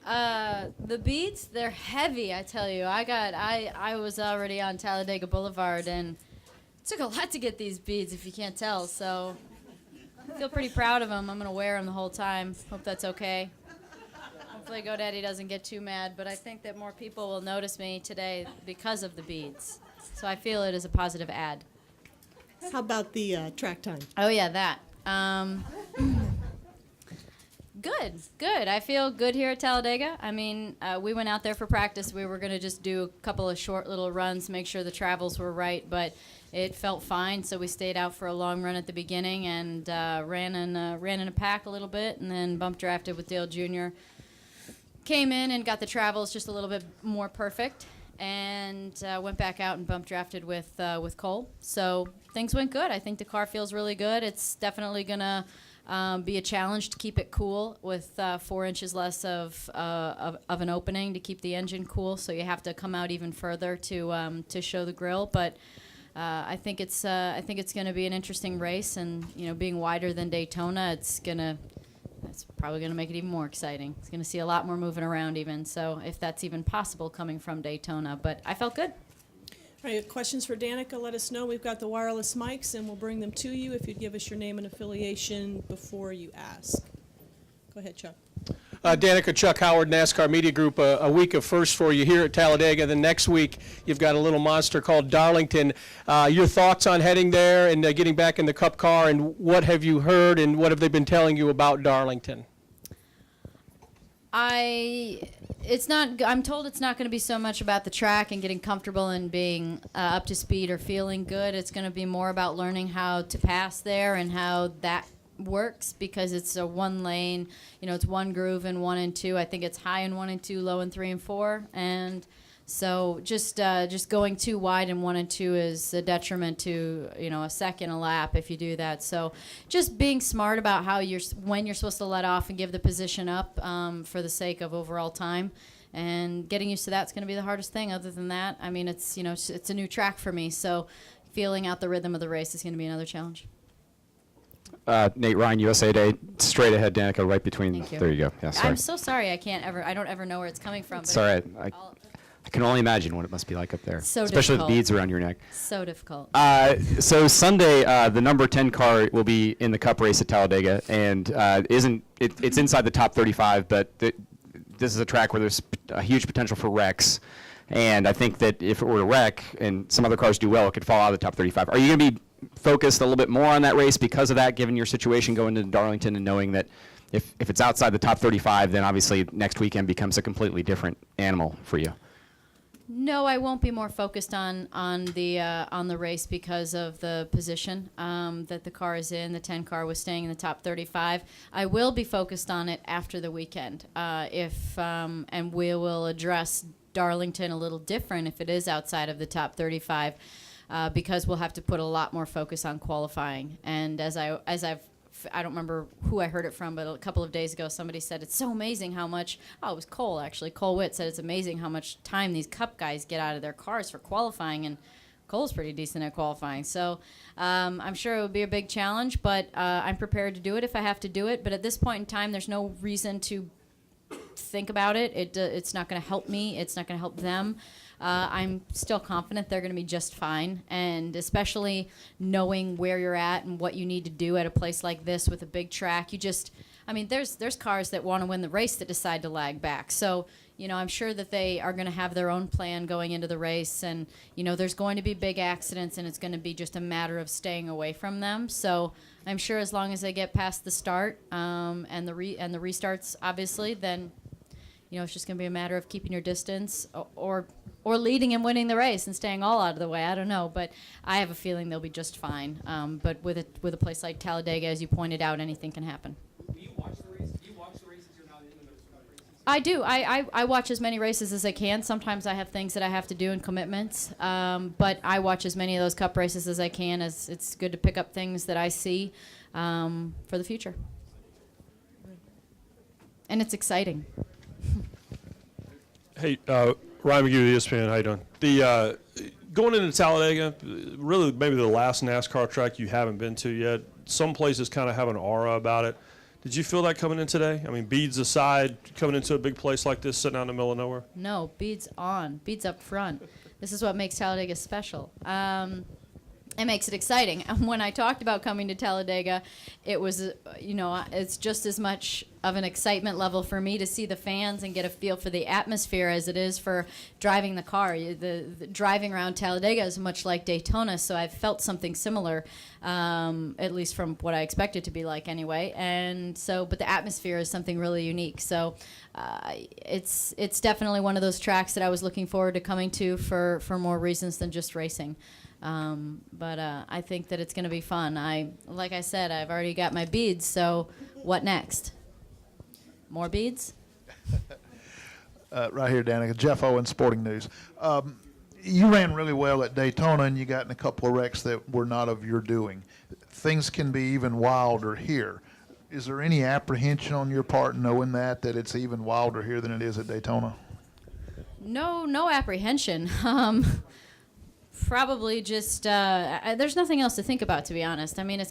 The beats, they're heavy, I tell you. I was already on Talladega Boulevard, and it took a lot to get these beads, if you can't tell. So I feel pretty proud of them. I'm going to wear them the whole time. Hope that's okay. Hopefully GoDaddy doesn't get too mad, but I think that more people will notice me today because of the beads. So I feel it is a positive ad. How about the track time? Oh, yeah, that. Good. I feel good here at Talladega. I mean, we went out there for practice. We were going to just do a couple of short little runs, make sure the travels were right, but it felt fine, so we stayed out for a long run at the beginning and ran in a pack a little bit, and then bump drafted with Dale Jr. Came in and got the travels just a little bit more perfect, and went back out and bump drafted with Cole. So things went good. I think the car feels really good. It's definitely going to be a challenge to keep it cool with 4 inches less of an opening to keep the engine cool. So you have to come out even further to show the grill. But I think it's going to be an interesting race, and being wider than Daytona, it's probably going to make it even more exciting. It's going to see a lot more moving around even. So if that's even possible coming from Daytona, but I felt good. All right, questions for Danica, let us know. We've got the wireless mics, and we'll bring them to you if you'd give us your name and affiliation before you ask. Go ahead, Chuck. Danica, Chuck Howard, NASCAR Media Group. A week of first for you here at Talladega. The next week, you've got a little monster called Darlington. Your thoughts on heading there and getting back in the Cup car, and what have you heard, and what have they been telling you about Darlington? I'm told it's not going to be so much about the track and getting comfortable and being up to speed or feeling good. It's going to be more about learning how to pass there and how that works, because it's a one lane, it's one groove in 1 and 2. I think it's high in 1 and 2, low in 3 and 4. And so just going too wide in 1 and 2 is a detriment to, a second a lap if you do that. So just being smart about when you're supposed to let off and give the position up for the sake of overall time. And getting used to that's going to be the hardest thing. Other than that, I mean, it's a new track for me. So feeling out the rhythm of the race is going to be another challenge. Nate Ryan, USA Today, straight ahead, Danica, right between. Thank you. There you go. Yeah, sorry. I'm so sorry. I don't ever know where it's coming from. It's all right. I can only imagine what it must be like up there, so especially difficult. with beads around your neck. So difficult. So Sunday, the number 10 car will be in the Cup race at Talladega, and it's inside the top 35, but this is a track where there's a huge potential for wrecks. And I think that if it were to wreck and some other cars do well, it could fall out of the top 35. Are you going to be focused a little bit more on that race because of that, given your situation going into Darlington and knowing that if it's outside the top 35, then obviously next weekend becomes a completely different animal for you? No, I won't be more focused on the race because of the position that the car is in. The 10 car was staying in the top 35. I will be focused on it after the weekend, and we will address Darlington a little different if it is outside of the top 35, because we'll have to put a lot more focus on qualifying. And I don't remember who I heard it from, but a couple of days ago somebody said it's so amazing how much, it was Cole actually, Cole Witt said it's amazing how much time these Cup guys get out of their cars for qualifying, and Cole's pretty decent at qualifying. So I'm sure it would be a big challenge, but I'm prepared to do it if I have to do it. But at this point in time, there's no reason to think about it. It's not going to help me. It's not going to help them. I'm still confident they're going to be just fine, and especially knowing where you're at and what you need to do at a place like this with a big track. There's cars that want to win the race that decide to lag back. So, I'm sure that they are going to have their own plan going into the race, and, there's going to be big accidents, and it's going to be just a matter of staying away from them. So I'm sure as long as they get past the start and the restarts, obviously, then, it's just going to be a matter of keeping your distance or leading and winning the race and staying all out of the way. I don't know, but I have a feeling they'll be just fine. But with a place like Talladega, as you pointed out, anything can happen. Do you watch the race? Do you watch the races you're not in those races? I do. I watch as many races as I can. Sometimes I have things that I have to do and commitments. But I watch as many of those Cup races as I can, as it's good to pick up things that I see for the future. And it's exciting. Hey, Ryan McGee, ESPN. How you doing? The going into Talladega, really maybe the last NASCAR track you haven't been to yet. Some places kind of have an aura about it. Did you feel that coming in today? I mean, beads aside, coming into a big place like this, sitting out in the middle of nowhere? No, beads on, beads up front. This is what makes Talladega special. It makes it exciting. And when I talked about coming to Talladega, it was, it's just as much of an excitement level for me to see the fans and get a feel for the atmosphere as it is for driving the car. The driving around Talladega is much like Daytona, so I've felt something similar, at least from what I expect it to be like anyway. And so, but the atmosphere is something really unique. So it's definitely one of those tracks that I was looking forward to coming to for more reasons than just racing. But I think that it's going to be fun. Like I said, I've already got my beads, so what next? More beads? Right here, Danica. Jeff Owen, Sporting News. You ran really well at Daytona, and you got in a couple of wrecks that were not of your doing. Things can be even wilder here. Is there any apprehension on your part knowing that it's even wilder here than it is at Daytona? No apprehension. Probably just there's nothing else to think about, to be honest. I mean,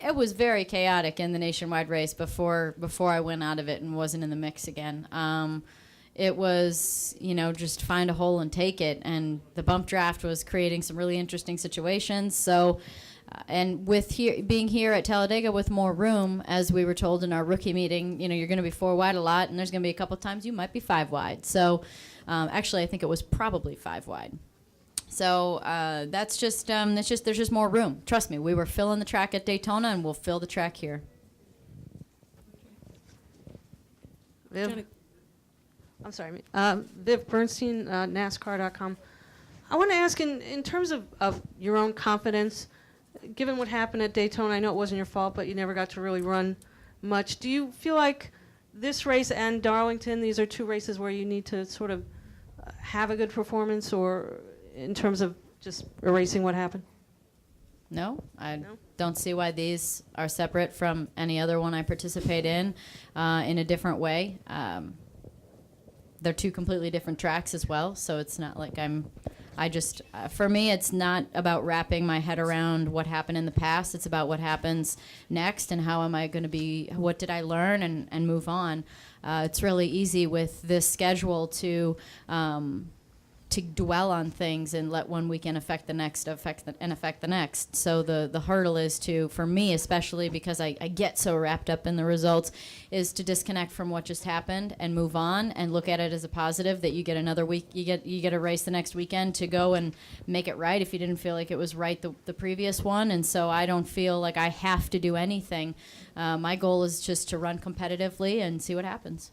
it was very chaotic in the nationwide race before I went out of it and wasn't in the mix again. It was, just find a hole and take it, and the bump draft was creating some really interesting situations. So, and with being here at Talladega with more room, as we were told in our rookie meeting, you're going to be 4 wide a lot, and there's going to be a couple times you might be 5 wide. So, actually, I think it was probably 5 wide. So that's just there's just more room. Trust me, we were filling the track at Daytona, and we'll fill the track here. Jenna- I'm sorry, Viv Bernstein, NASCAR.com. I want to ask, in terms of your own confidence, given what happened at Daytona, I know it wasn't your fault, but you never got to really run much. Do you feel like this race and Darlington, these are 2 races where you need to sort of have a good performance, or in terms of just erasing what happened? No, I don't see why these are separate from any other one I participate in a different way. They're 2 completely different tracks as well, so it's not like for me, it's not about wrapping my head around what happened in the past. It's about what happens next and how am I going to be, what did I learn, and move on. It's really easy with this schedule to dwell on things and let one weekend affect the next. So the hurdle is for me especially, because I get so wrapped up in the results, is to disconnect from what just happened and move on and look at it as a positive, that you get another week, you get a race the next weekend to go and make it right if you didn't feel like it was right the previous one. And so I don't feel like I have to do anything. My goal is just to run competitively and see what happens.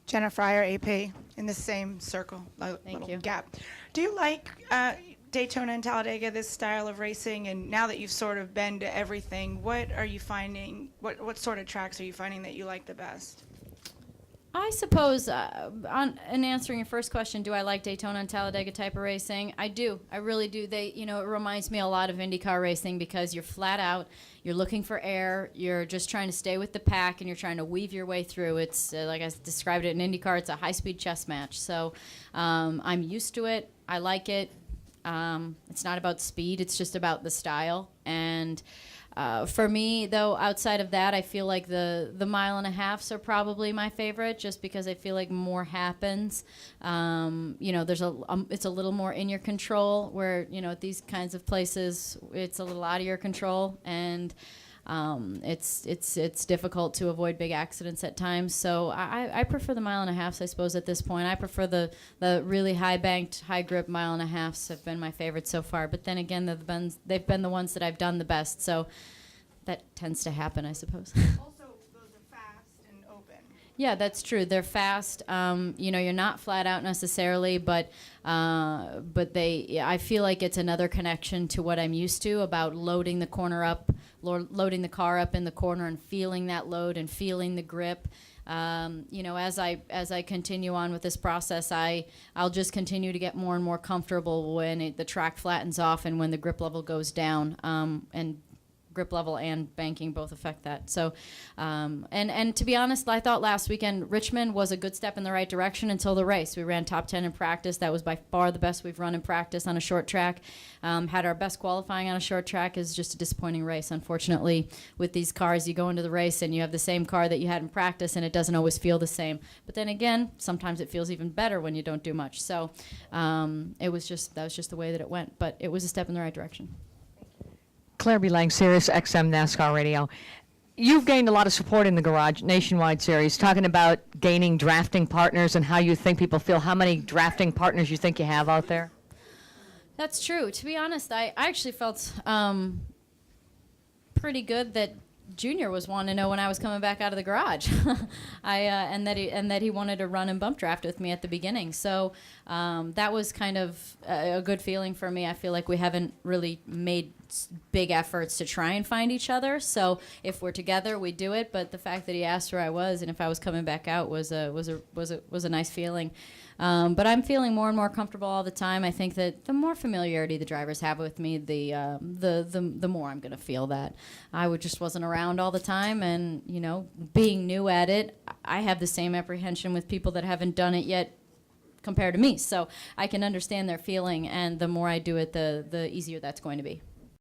Jenna Fryer, AP, in the same circle, Thank little you. gap. Do you like Daytona and Talladega, this style of racing? And now that you've sort of been to everything, what are you finding, what sort of tracks are you finding that you like the best? I suppose, in answering your first question, do I like Daytona and Talladega type of racing? I do. I really do. It reminds me a lot of IndyCar racing, because you're flat out, you're looking for air, you're just trying to stay with the pack, and you're trying to weave your way through. It's, like I described it in IndyCar, it's a high-speed chess match. So I'm used to it. I like it. It's not about speed. It's just about the style. And for me, though, outside of that, I feel like the 1.5 miles are probably my favorite, just because I feel like more happens. There's it's a little more in your control, where at these kinds of places it's a little out of your control, and it's difficult to avoid big accidents at times. So I prefer the 1.5 miles, I suppose, at this point. I prefer the really high banked, high grip 1.5 miles have been my favorite so far. But then again, they've been the ones that I've done the best. So that tends to happen, I suppose. Also, those are fast and open. Yeah, that's true. They're fast. You're not flat out necessarily, but I feel like it's another connection to what I'm used to about loading the loading the car up in the corner and feeling that load and feeling the grip. As I continue on with this process, I'll just continue to get more and more comfortable when the track flattens off and when the grip level goes down. And grip level and banking both affect that. So, and to be honest, I thought last weekend Richmond was a good step in the right direction until the race. We ran top 10 in practice. That was by far the best we've run in practice on a short track. Had our best qualifying on a short track. Is just a disappointing race. Unfortunately, with these cars, you go into the race and you have the same car that you had in practice, and it doesn't always feel the same. But then again, sometimes it feels even better when you don't do much. So, that was just the way that it went. But it was a step in the right direction. Claire B. Lang, Sirius XM NASCAR Radio. You've gained a lot of support in the Garage Nationwide Series, talking about gaining drafting partners and how you think people feel. How many drafting partners you think you have out there? That's true. To be honest, I actually felt pretty good that Junior was wanting to know when I was coming back out of the garage, and that he wanted to run and bump draft with me at the beginning. So that was kind of a good feeling for me. I feel like we haven't really made big efforts to try and find each other. So if we're together, we do it. But the fact that he asked where I was and if I was coming back out was a nice feeling. But I'm feeling more and more comfortable all the time. I think that the more familiarity the drivers have with me, the more I'm going to feel that. I just wasn't around all the time, and being new at it, I have the same apprehension with people that haven't done it yet compared to me. So I can understand their feeling, and the more I do it, the easier that's going to be.